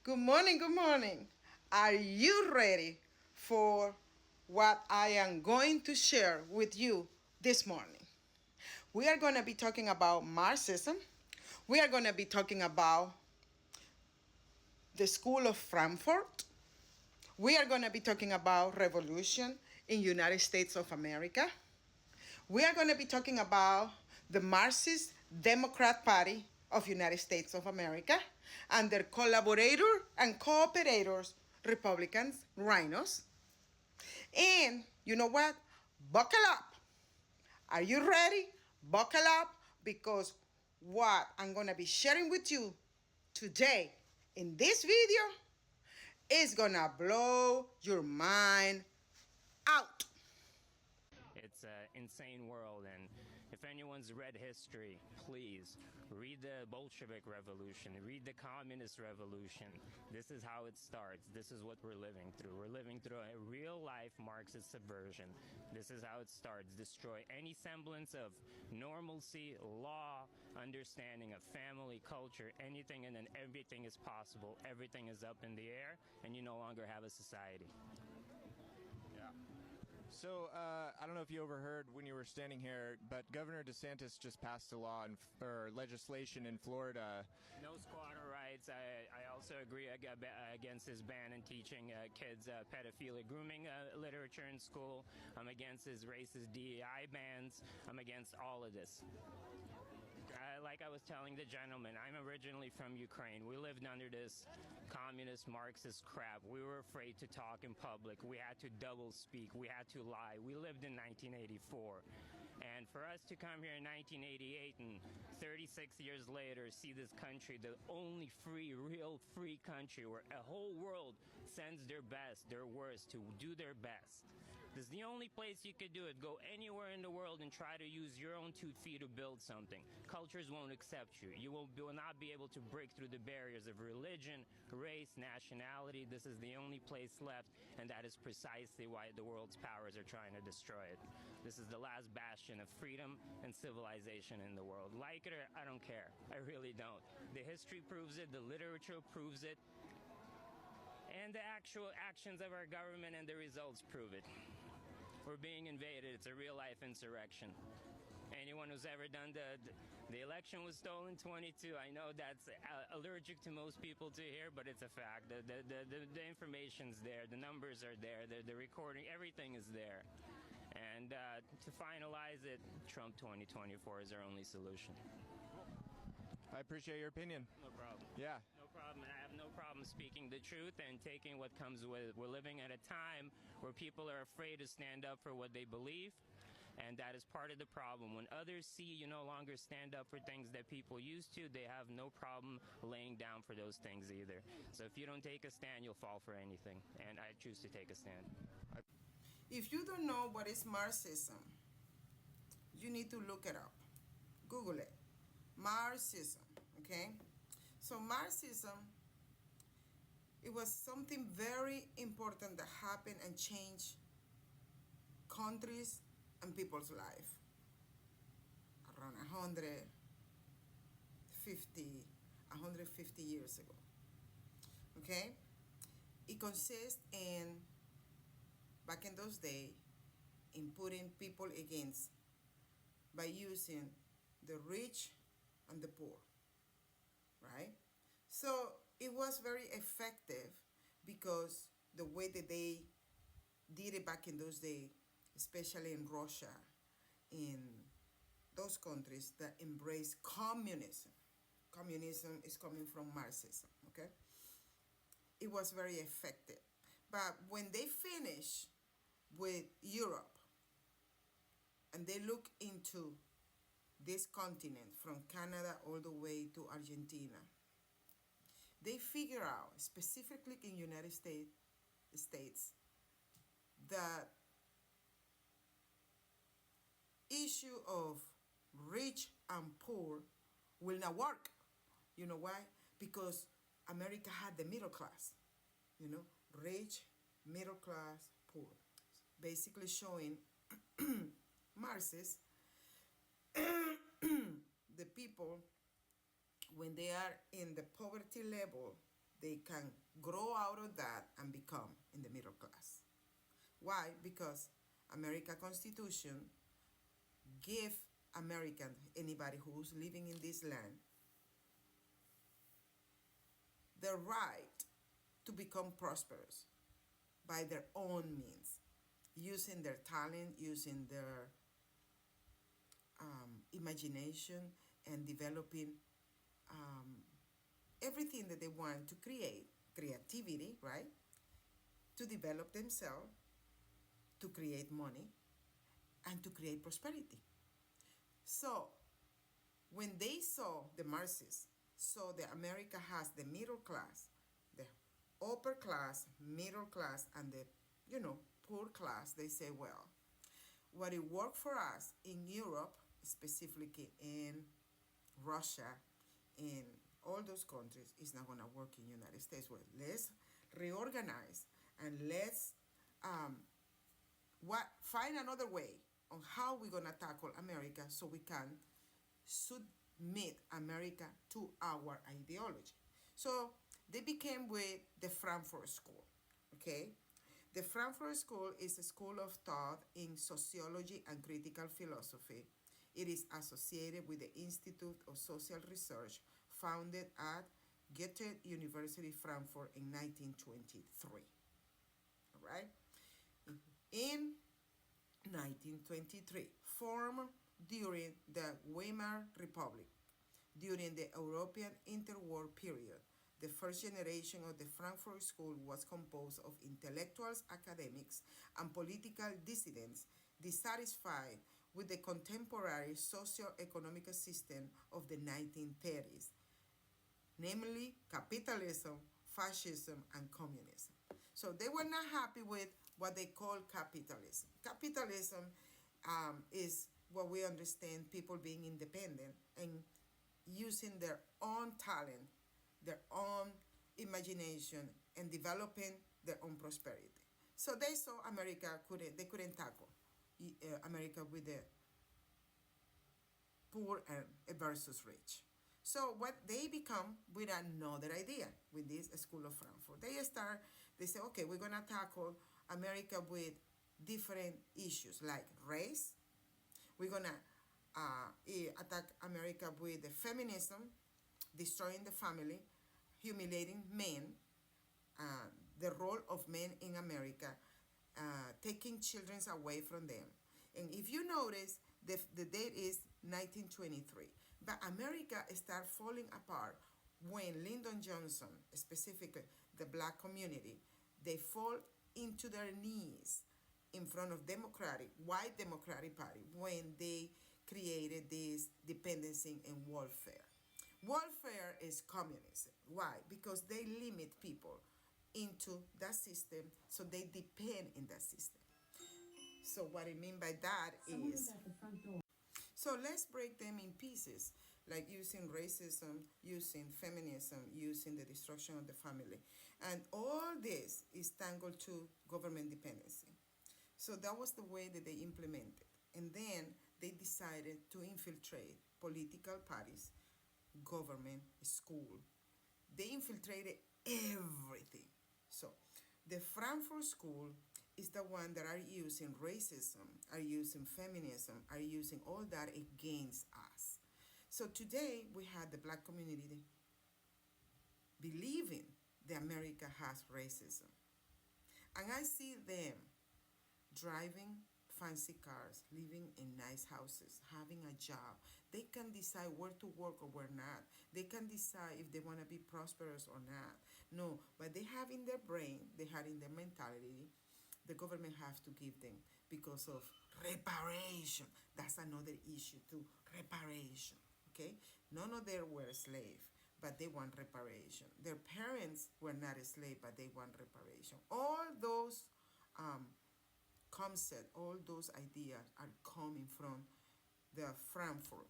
Good morning, good morning. Are you ready for what I am going to share with you this morning? We are going to be talking about Marxism. We are going to be talking about the School of Frankfurt. We are going to be talking about revolution in United States of America. We are going to be talking about the Marxist Democrat Party of United States of America and their collaborator and cooperators, Republicans, rhinos. And you know what? Buckle up. Are you ready? Buckle up because what I'm going to be sharing with you today in this video is going to blow your mind out. It's an insane world, and if anyone's read history, please read the Bolshevik Revolution, read the Communist Revolution. This is how it starts. This is what we're living through. We're living through a real-life Marxist subversion. This is how it starts. Destroy any semblance of normalcy, law, understanding of family, culture, anything, and then everything is possible. Everything is up in the air, and you no longer have a society. Yeah. So I don't know if you overheard when you were standing here, but Governor DeSantis just passed a law or legislation in Florida. No squatter rights. I also agree against his ban in teaching kids pedophilic grooming literature in school. I'm against his racist DEI bans. I'm against all of this. Like I was telling the gentleman, I'm originally from Ukraine. We lived under this communist Marxist crap. We were afraid to talk in public. We had to double speak. We had to lie. We lived in 1984. And for us to come here in 1988 and 36 years later see this country, the only free, real free country where a whole world sends their best, their worst to do their best. This is the only place you could do it. Go anywhere in the world and try to use your own 2 feet to build something. Cultures won't accept you. You will not be able to break through the barriers of religion, race, nationality. This is the only place left, and that is precisely why the world's powers are trying to destroy it. This is the last bastion of freedom and civilization in the world. Like it or I don't care. I really don't. The history proves it. The literature proves it. And the actual actions of our government and the results prove it. We're being invaded. It's a real-life insurrection. Anyone who's ever done the election was stolen 22. I know that's allergic to most people to hear, but it's a fact. The information's there. The numbers are there. The recording, everything is there. And to finalize it, Trump 2024 is our only solution. I appreciate your opinion. No problem. Yeah. No problem. And I have no problem speaking the truth and taking what comes with it. We're living at a time where people are afraid to stand up for what they believe. And that is part of the problem. When others see you no longer stand up for things that people used to, they have no problem laying down for those things either. So if you don't take a stand, you'll fall for anything. And I choose to take a stand. If you don't know what is Marxism, you need to look it up. Google it. Marxism, okay? So Marxism, it was something very important that happened and changed countries and people's life around 150 years ago, okay? It consists in, back in those days, in putting people against by using the rich and the poor, right? So it was very effective because the way that they did it back in those days, especially in Russia, in those countries that embrace communism. Communism is coming from Marxism, okay? It was very effective. But when they finish with Europe and they look into this continent from Canada all the way to Argentina, they figure out, specifically in United States, that issue of rich and poor will not work. You know why? Because America had the middle class, rich, middle class, poor, basically showing Marxists the people when they are in the poverty level they can grow out of that and become in the middle class. Why? Because America Constitution give American, anybody who's living in this land, the right to become prosperous by their own means, using their talent, using their imagination, and developing everything that they want to create, creativity, right? To develop themselves, to create money, and to create prosperity. So when they saw, the Marxists saw that America has the middle class, the upper class, middle class, and the, poor class, they say, well, what it worked for us in Europe, specifically in Russia, in all those countries, is not going to work in the United States. Well, let's reorganize and let's find another way on how we're going to tackle America so we can submit America to our ideology. So they became with the Frankfurt School, okay? The Frankfurt School is a school of thought in sociology and critical philosophy. It is associated with the Institute of Social Research, founded at Goethe University, Frankfurt in 1923. All right? In 1923, formed during the Weimar Republic, during the European interwar period, the first generation of the Frankfurt School was composed of intellectuals, academics, and political dissidents dissatisfied with the contemporary socio-economic system of the 1930s, namely capitalism, fascism, and communism. So they were not happy with what they call capitalism. Capitalism is what we understand people being independent and using their own talent, their own imagination, and developing their own prosperity. So they saw they couldn't tackle America with the poor and versus rich. So what they become with another idea with this School of Frankfurt. They say, okay, we're gonna tackle America with different issues like race. We're gonna attack America with the feminism, destroying the family, humiliating men, the role of men in America, taking children away from them. And if you notice, the date is 1923. But America started falling apart when Lyndon Johnson, specifically the black community, they fall into their knees in front of white Democratic Party when they created this dependency and welfare. Welfare is communism. Why? Because they limit people into that system, so they depend in that system. So what I mean by that is, so let's break them in pieces, like using racism, using feminism, using the destruction of the family. And all this is tangled to government dependency. So that was the way that they implemented. And then they decided to infiltrate political parties, government, school. They infiltrated everything. So the Frankfurt School is the one that are using racism, are using feminism, are using all that against us. So today we had the black community believing that America has racism. And I see them driving fancy cars, living in nice houses, having a job. They can decide where to work or where not. They can decide if they want to be prosperous or not. No, but they have in their brain, they have in their mentality, the government has to give them because of reparation. That's another issue too, reparation, okay? None of them were slaves, but they want reparation. Their parents were not a slave, but they want reparation. All those concepts, all those ideas are coming from the Frankfurt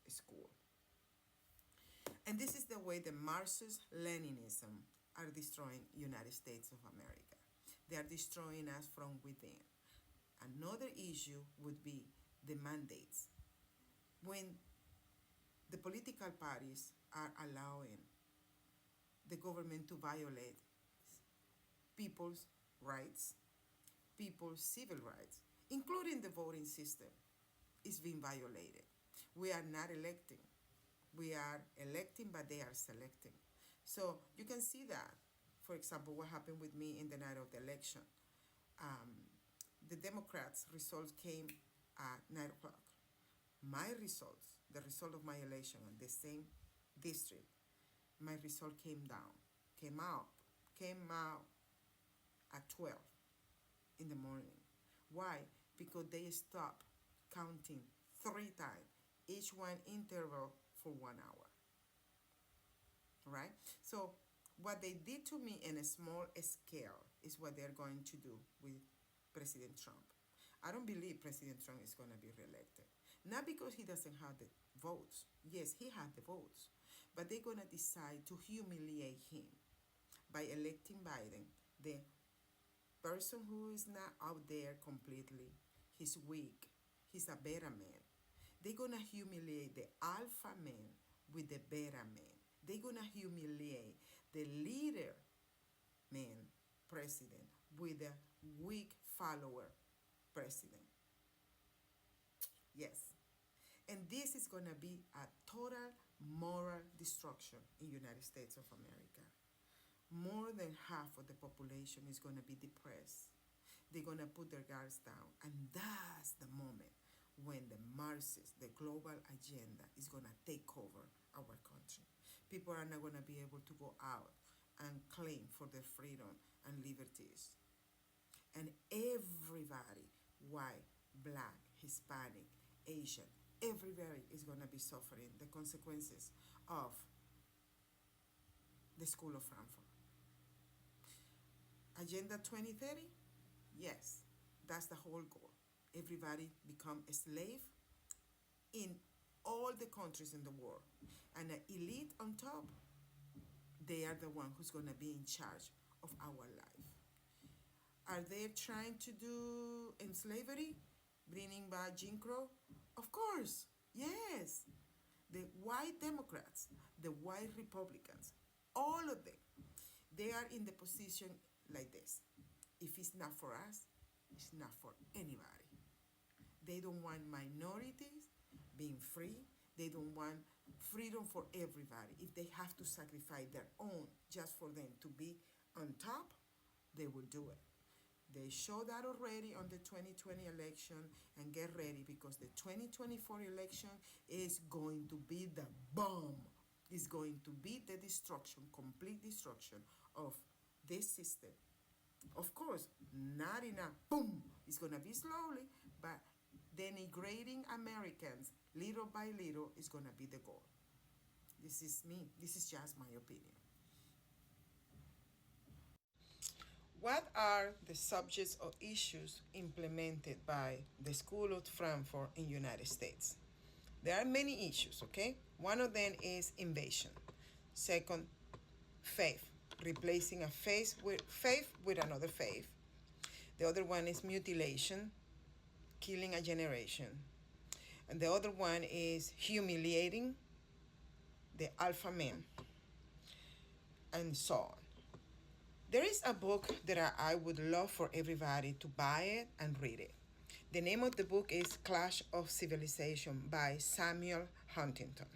School. And this is the way the Marxist-Leninism are destroying United States of America. They are destroying us from within. Another issue would be the mandates. When the political parties are allowing the government to violate people's rights, people's civil rights, including the voting system, is being violated. We are not electing. We are electing, but they are selecting. So you can see that, for example, what happened with me in the night of the election. The Democrats' results came at 9 o'clock. My results, the result of my election in the same district, my result came out at 12 in the morning. Why? Because they stopped counting 3 times, each one interval for 1 hour. Right? So what they did to me in a small scale is what they're going to do with President Trump. I don't believe President Trump is going to be reelected. Not because he doesn't have the votes. Yes, he had the votes. But they're going to decide to humiliate him by electing Biden, the person who is not out there completely. He's weak. He's a beta man. They're going to humiliate the alpha man with the beta man. They're going to humiliate the leader man president with the weak follower president. Yes. And this is going to be a total moral destruction in the United States of America. More than half of the population is going to be depressed. They're going to put their guards down. And that's the moment when the Marxist, the global agenda, is going to take over our country. People are not going to be able to go out and claim for their freedom and liberties. And everybody, white, black, Hispanic, Asian, everybody is going to be suffering the consequences of the School of Frankfurt. Agenda 2030? Yes, that's the whole goal. Everybody become a slave in all the countries in the world. And the elite on top, they are the one who's going to be in charge of our life. Are they trying to do in slavery, bringing back Jim Crow? Of course, yes. The white Democrats, the white Republicans, all of them, they are in the position like this. If it's not for us, it's not for anybody. They don't want minorities being free. They don't want freedom for everybody. If they have to sacrifice their own just for them to be on top, they will do it. They showed that already on the 2020 election, and get ready because the 2024 election is going to be the bomb. It's going to be the destruction, complete destruction of this system. Of course, not in a boom. It's going to be slowly, but denigrating Americans little by little is going to be the goal. This is me. This is just my opinion. What are the subjects or issues implemented by the School of Frankfurt in the United States? There are many issues, okay? One of them is invasion. Second, faith, replacing a faith with another faith. The other one is mutilation, killing a generation. And the other one is humiliating the alpha man, and so on. There is a book that I would love for everybody to buy it and read it. The name of the book is Clash of Civilization by Samuel Huntington.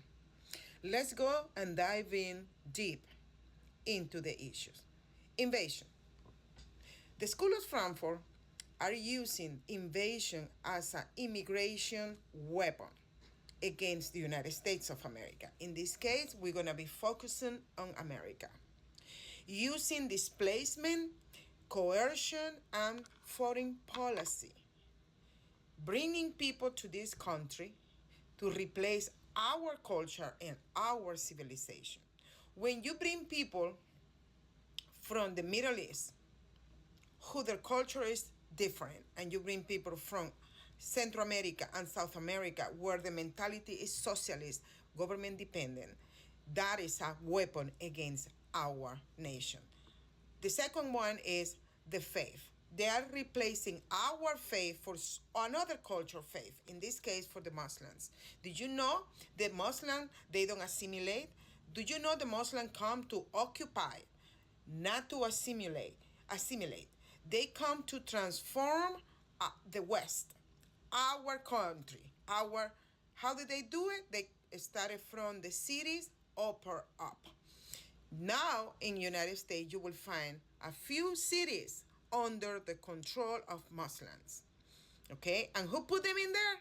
Let's go and dive in deep into the issues. Invasion. The School of Frankfurt are using invasion as an immigration weapon against the United States of America. In this case, we're going to be focusing on America. Using displacement, coercion, and foreign policy. Bringing people to this country to replace our culture and our civilization. When you bring people from the Middle East, who their culture is different, and you bring people from Central America and South America, where the mentality is socialist, government dependent, that is a weapon against our nation. The second one is the faith. They are replacing our faith for another culture faith, in this case for the Muslims. Did you know the Muslims, they don't assimilate? Do you know the Muslims come to occupy, not to assimilate. They come to transform the West, our country, how did they do it? They started from the cities upper up. Now in United States, you will find a few cities under the control of Muslims. Okay, and who put them in there?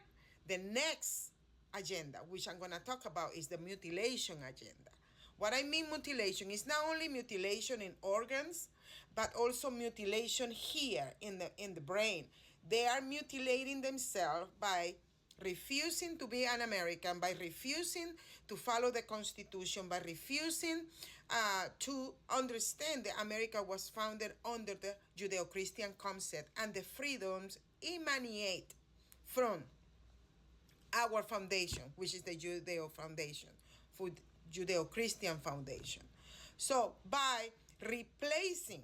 The next agenda, which I'm going to talk about, is the mutilation agenda. What I mean mutilation is not only mutilation in organs, but also mutilation here in the brain. They are mutilating themselves by refusing to be an American, by refusing to follow the Constitution, by refusing to understand that America was founded under the Judeo-Christian concept, and the freedoms emanate from our foundation, which is the Judeo Foundation, for Judeo-Christian Foundation. So by replacing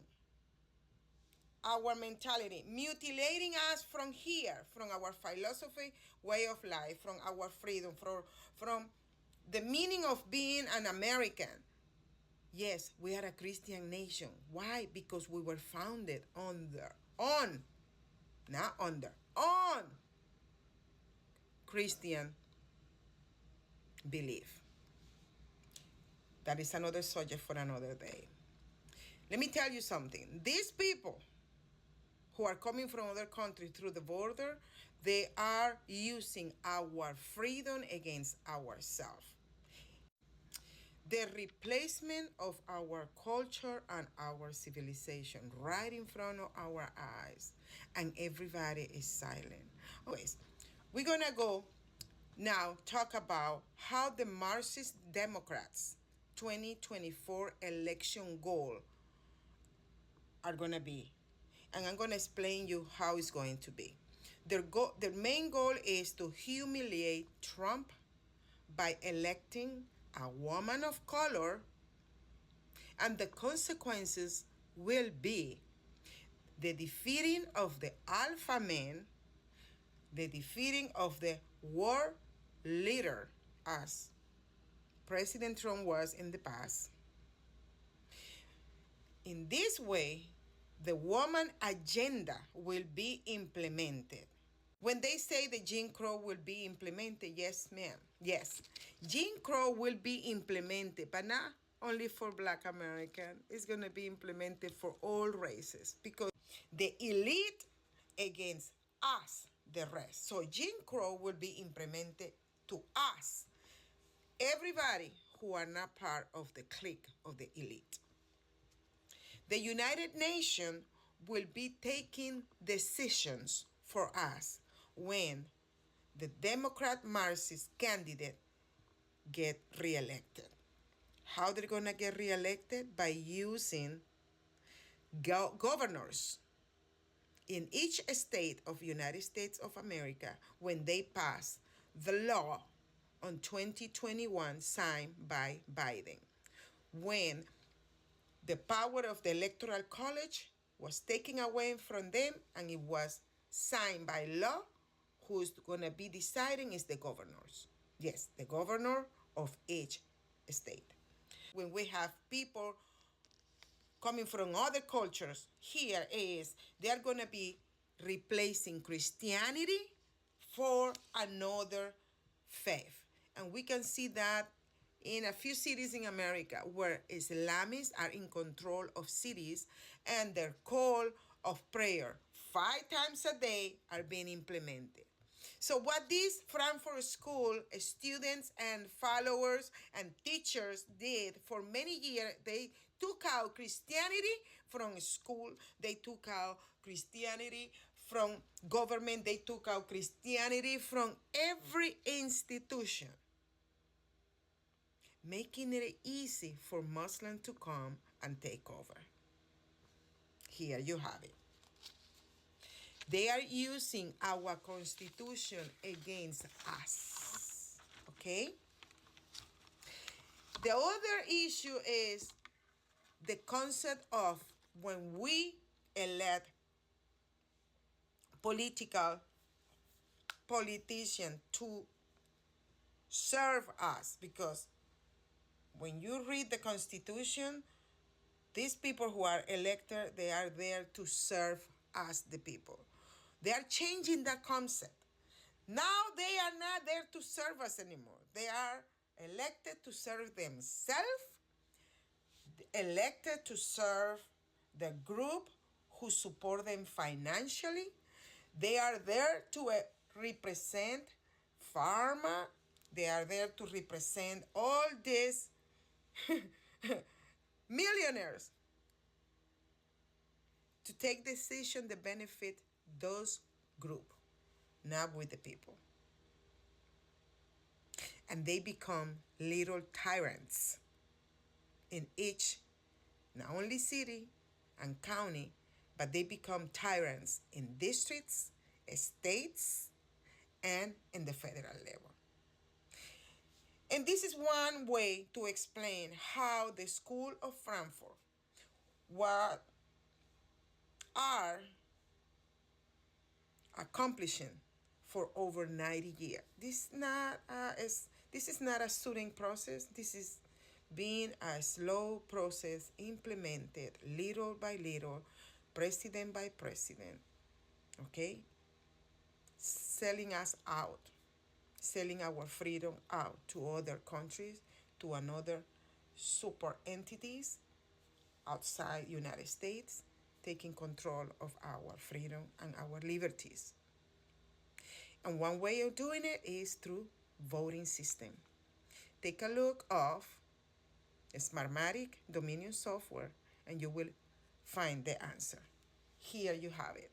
our mentality, mutilating us from here, from our philosophy, way of life, from our freedom, from the meaning of being an American. Yes, we are a Christian nation. Why? Because we were founded on Christian belief. That is another subject for another day. Let me tell you something. These people who are coming from other countries through the border, they are using our freedom against ourselves. The replacement of our culture and our civilization right in front of our eyes, and everybody is silent. Anyways, we're gonna go now talk about how the Marxist Democrats 2024 election goal are gonna be. And I'm gonna explain you how it's going to be. Their main goal is to humiliate Trump by electing a woman of color, and the consequences will be the defeating of the alpha man, the defeating of the war leader, as President Trump was in the past. In this way, the woman agenda will be implemented. When they say the Jim Crow will be implemented, yes, ma'am. Yes, Jim Crow will be implemented, but not only for Black American. It's going to be implemented for all races, because the elite against us, the rest. So Jim Crow will be implemented to us, everybody who are not part of the clique of the elite. The United Nations will be taking decisions for us when the Democrat Marxist candidate get reelected. How they're gonna get reelected? By using governors in each state of United States of America when they pass the law on 2021 signed by Biden. When the power of the Electoral College was taken away from them and it was signed by law, who's going to be deciding is the governors. Yes, the governor of each state. When we have people coming from other cultures, here is they are going to be replacing Christianity for another faith. And we can see that in a few cities in America where Islamists are in control of cities, and their call of prayer 5 times a day are being implemented. So what these Frankfurt school students and followers and teachers did for many years, they took out Christianity from school, they took out Christianity from government, they took out Christianity from every institution, making it easy for Muslims to come and take over. Here you have it. They are using our Constitution against us, okay? The other issue is the concept of when we elect politicians to serve us, because When you read the Constitution, these people who are elected, they are there to serve us, the people. They are changing that concept. Now they are not there to serve us anymore. They are elected to serve themselves, elected to serve the group who support them financially. They are there to represent pharma. They are there to represent all these millionaires to take decisions that benefit those group, not with the people. And they become little tyrants in each, not only city and county, but they become tyrants in districts, states, and in the federal level. And this is one way to explain how the School of Frankfurt, what are accomplishing for over 90 years. This is not a sudden process. This is being a slow process implemented little by little, president by president, okay? Selling us out, selling our freedom out to other countries, to another super entities outside United States, taking control of our freedom and our liberties. And one way of doing it is through voting system. Take a look of Smartmatic Dominion software and you will find the answer. Here you have it.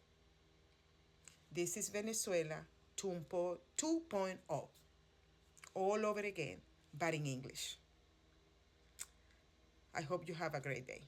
This is Venezuela 2.0, all over again, but in English. I hope you have a great day.